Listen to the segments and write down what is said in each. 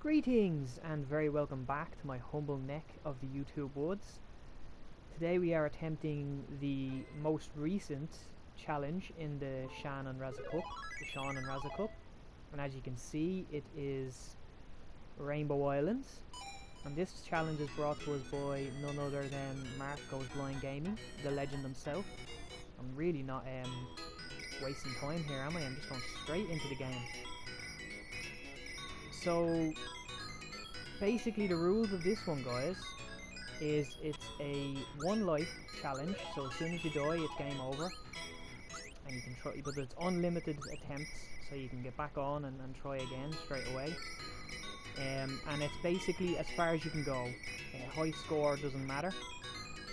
Greetings and very welcome back to my humble neck of the YouTube woods. Today we are attempting the most recent challenge in the Shan Raza Cup, the Shan Raza Cup. And as you can see, it is Rainbow Islands. And this challenge is brought to us by none other than Marc Goes Blind Gaming, the legend himself. I'm really not wasting time here, am I? I'm just going straight into the game. So basically the rules of this one, guys, is it's a one life challenge, so as soon as you die it's game over, and you can try, but it's unlimited attempts, so you can get back on and try again straight away. And it's basically as far as you can go. High score doesn't matter,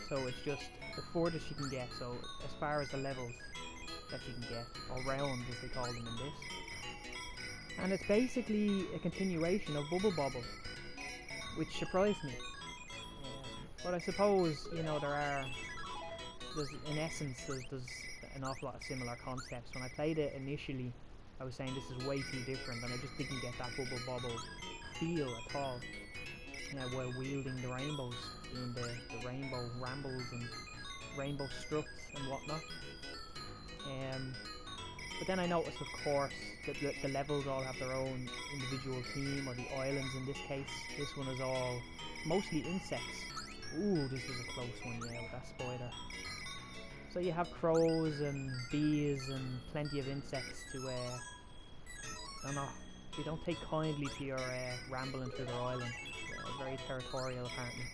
so it's just the furthest you can get, so as far as the levels that you can get, or rounds as they call them in this. And it's basically a continuation of Bubble Bobble, which surprised me. But I suppose, you know, there's in essence, there's an awful lot of similar concepts. When I played it initially, I was saying this is way too different, and I just didn't get that Bubble Bobble feel at all. While wielding the rainbows, doing the rainbow rambles and rainbow struts and whatnot. But then I noticed, of course, that the levels all have their own individual theme, or the islands in this case. This one is all mostly insects. Ooh, this was a close one, yeah, with that spider. So you have crows and bees and plenty of insects to, I don't know, they don't take kindly to your rambling through their island. Very territorial, apparently.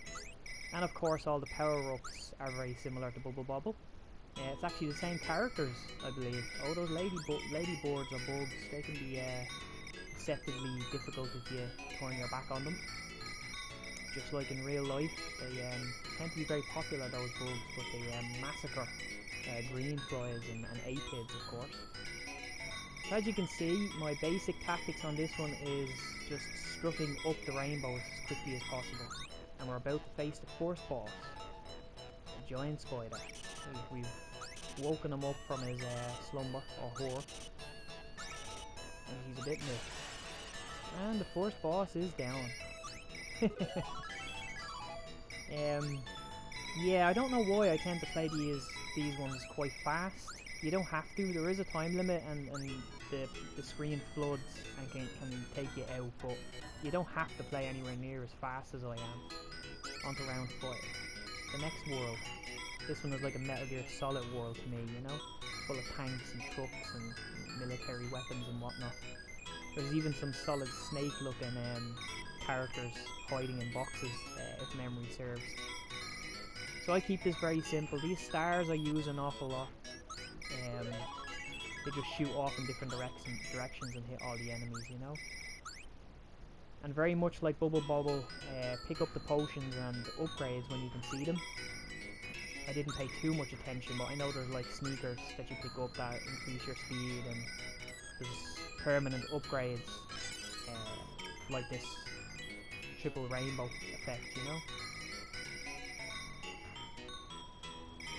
And of course, all the power-ups are very similar to Bubble Bobble. It's actually the same characters, I believe. Oh, those ladyboards or bugs, they can be deceptively difficult if you turn your back on them. Just like in real life, they tend to be very popular, those bugs, but they massacre green flies and aphids, of course. So as you can see, my basic tactics on this one is just strutting up the rainbows as quickly as possible. And we're about to face the first boss, a giant spider. We've woken him up from his slumber, or horror, and he's a bit miffed. And the first boss is down. Yeah, I don't know why I tend to play these ones quite fast. You don't have to. There is a time limit, and the screen floods and can take you out, but you don't have to play anywhere near as fast as I am. On to round 5. The next world. This one is like a Metal Gear Solid world to me, you know? Full of tanks and trucks and military weapons and whatnot. There's even some solid snake-looking characters hiding in boxes, if memory serves. So I keep this very simple. These stars I use an awful lot. They just shoot off in different directions and hit all the enemies, you know? And very much like Bubble Bobble, pick up the potions and upgrades when you can see them. I didn't pay too much attention, but I know there's like sneakers that you pick up that increase your speed, and there's permanent upgrades like this triple rainbow effect, you know?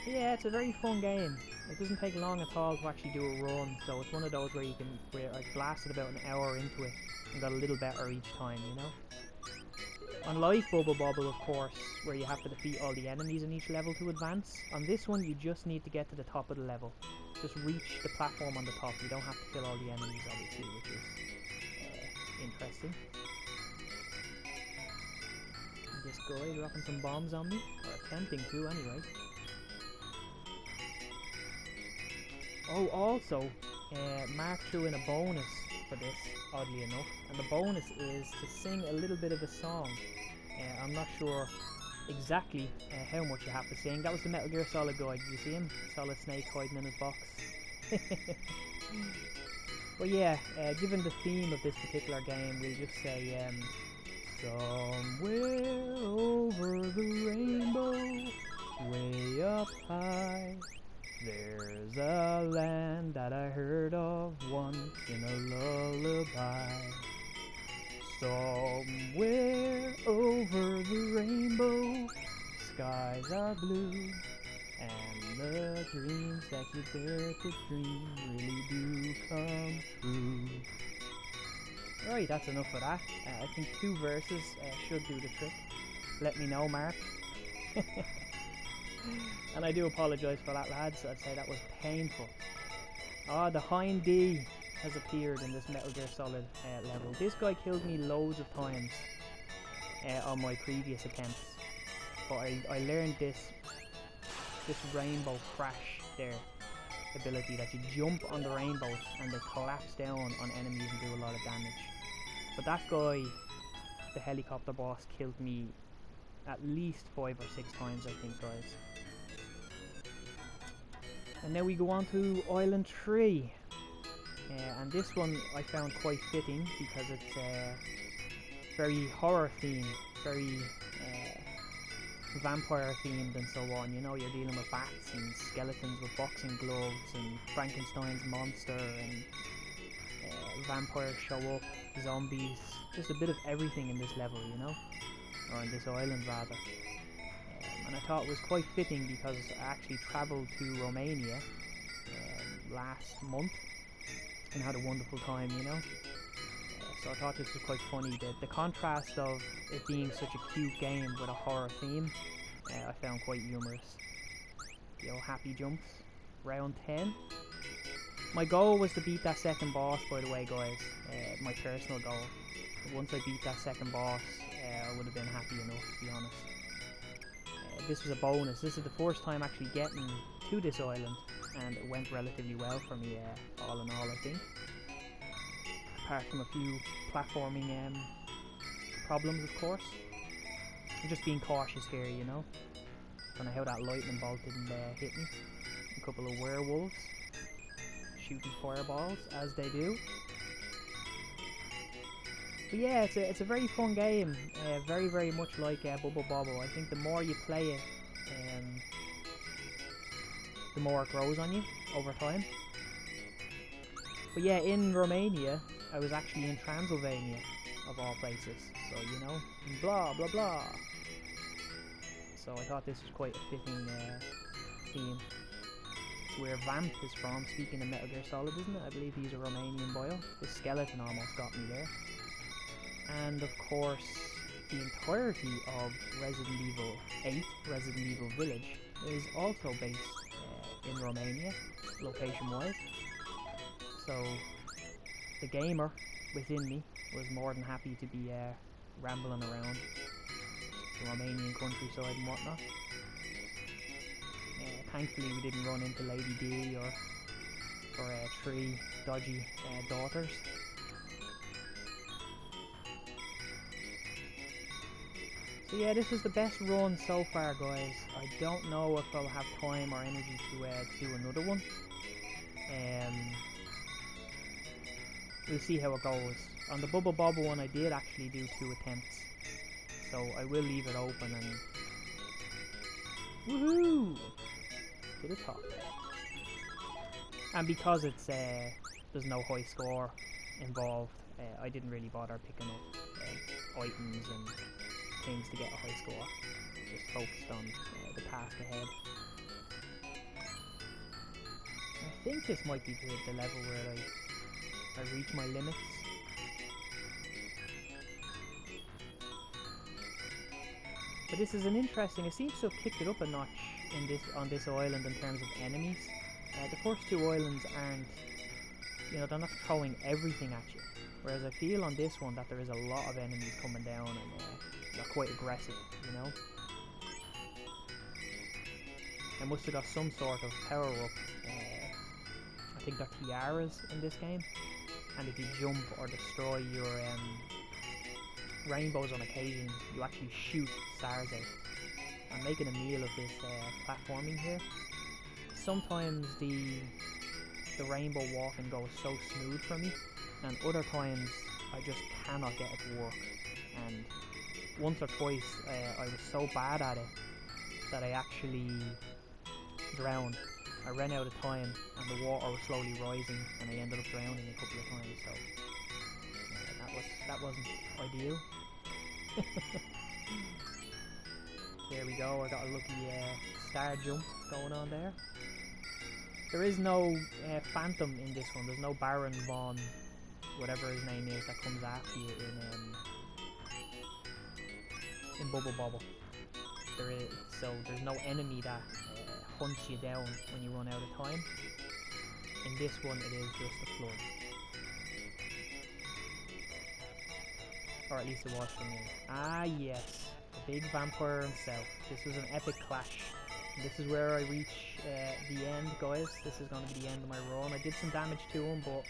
But yeah, it's a very fun game. It doesn't take long at all to actually do a run, so it's one of those where I blasted about an hour into it and got a little better each time, you know? Unlike Bubble Bobble, of course, where you have to defeat all the enemies in each level to advance, on this one you just need to get to the top of the level. Just reach the platform on the top. You don't have to kill all the enemies, obviously, which is interesting. And this guy dropping some bombs on me, or attempting to anyway. Oh, also, Marc threw in a bonus for this, oddly enough, and the bonus is to sing a little bit of a song. I'm not sure exactly how much you have to sing. That was the Metal Gear Solid guy. Did you see him? Solid Snake hiding in his box. But yeah, given the theme of this particular game, we'll just say somewhere over the rainbow, way up high, there's a land that I heard of once in a lullaby. Somewhere over the rainbow, skies are blue, and the dreams that you dare to dream really do come true. Right, that's enough of that. I think 2 verses should do the trick. Let me know, Mark. And I do apologise for that, lads. I'd say that was painful. Ah, the Hind D has appeared in this Metal Gear Solid level. This guy killed me loads of times on my previous attempts. But I learned this rainbow crash there ability, that you jump on the rainbows and they collapse down on enemies and do a lot of damage. But that guy, the helicopter boss, killed me at least 5 or 6 times, I think, guys. And now we go on to Island 3. And this one I found quite fitting because it's very horror themed, very vampire themed and so on. You know, you're dealing with bats and skeletons with boxing gloves and Frankenstein's monster and vampires show up, zombies, just a bit of everything in this level, you know, or in this island rather. And I thought it was quite fitting because I actually travelled to Romania last month and had a wonderful time, you know. So I thought this was quite funny. The contrast of it being such a cute game with a horror theme, I found quite humorous. The old happy jumps. Round 10. My goal was to beat that second boss, by the way, guys. My personal goal. Once I beat that second boss, I would have been happy enough, to be honest. This was a bonus. This is the first time actually getting to this island, and it went relatively well for me, all in all, I think. Apart from a few platforming problems, of course. I'm just being cautious here, you know. Don't know how that lightning bolt didn't hit me. A couple of werewolves shooting fireballs, as they do. But yeah, it's a very fun game. Very, very much like Bubble Bobble. I think the more you play it, the more it grows on you over time. But yeah, in Romania, I was actually in Transylvania, of all places. So, you know, blah, blah, blah. So I thought this was quite a fitting theme. It's where Vamp is from, speaking of Metal Gear Solid, isn't it? I believe he's a Romanian boy. The skeleton almost got me there. And of course, the entirety of Resident Evil 8, Resident Evil Village, is also based in Romania, location-wise. So the gamer within me was more than happy to be rambling around the Romanian countryside and whatnot. Thankfully we didn't run into Lady D or 3 dodgy daughters. So yeah, this was the best run so far, guys. I don't know if I'll have time or energy to do another one. We'll see how it goes. On the Bubble Bobble one I did actually do 2 attempts. So I will leave it open and... woohoo! To the top. And because it's there's no high score involved, I didn't really bother picking up items and things to get a high score. Just focused on the task ahead. I think this might be the level where I reach my limits. But this is an interesting, it seems to have kicked it up a notch on this island in terms of enemies. The first 2 islands aren't, you know, they're not throwing everything at you. Whereas I feel on this one that there is a lot of enemies coming down and they're quite aggressive, you know. I must have got some sort of power up. I think they're tiaras in this game. And if you jump or destroy your rainbows on occasion, you actually shoot stars out. I'm making a meal of this platforming here. Sometimes the rainbow walking goes so smooth for me, and other times I just cannot get it to work. And once or twice I was so bad at it that I actually drowned. I ran out of time and the water was slowly rising and I ended up drowning a couple of times, so that wasn't ideal. There we go, I got a lucky star jump going on there. There is no Phantom in this one, there's no Baron von whatever his name is that comes after you in Bubble Bobble. So there's no enemy that hunts you down when you run out of time. In this one it is just a flood. Or at least it was for me. Ah yes, the big vampire himself. This was an epic clash. And this is where I reach the end, guys. This is going to be the end of my run. I did some damage to him, but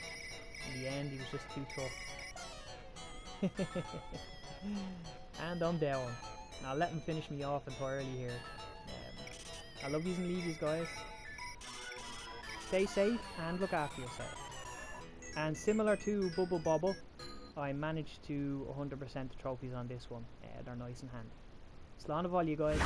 in the end he was just too tough. And I'm down. I'll let him finish me off entirely here. I love using levies, guys. Stay safe and look after yourself. And similar to Bubble Bobble, I managed to 100% the trophies on this one. They're nice and handy. Slán all you guys.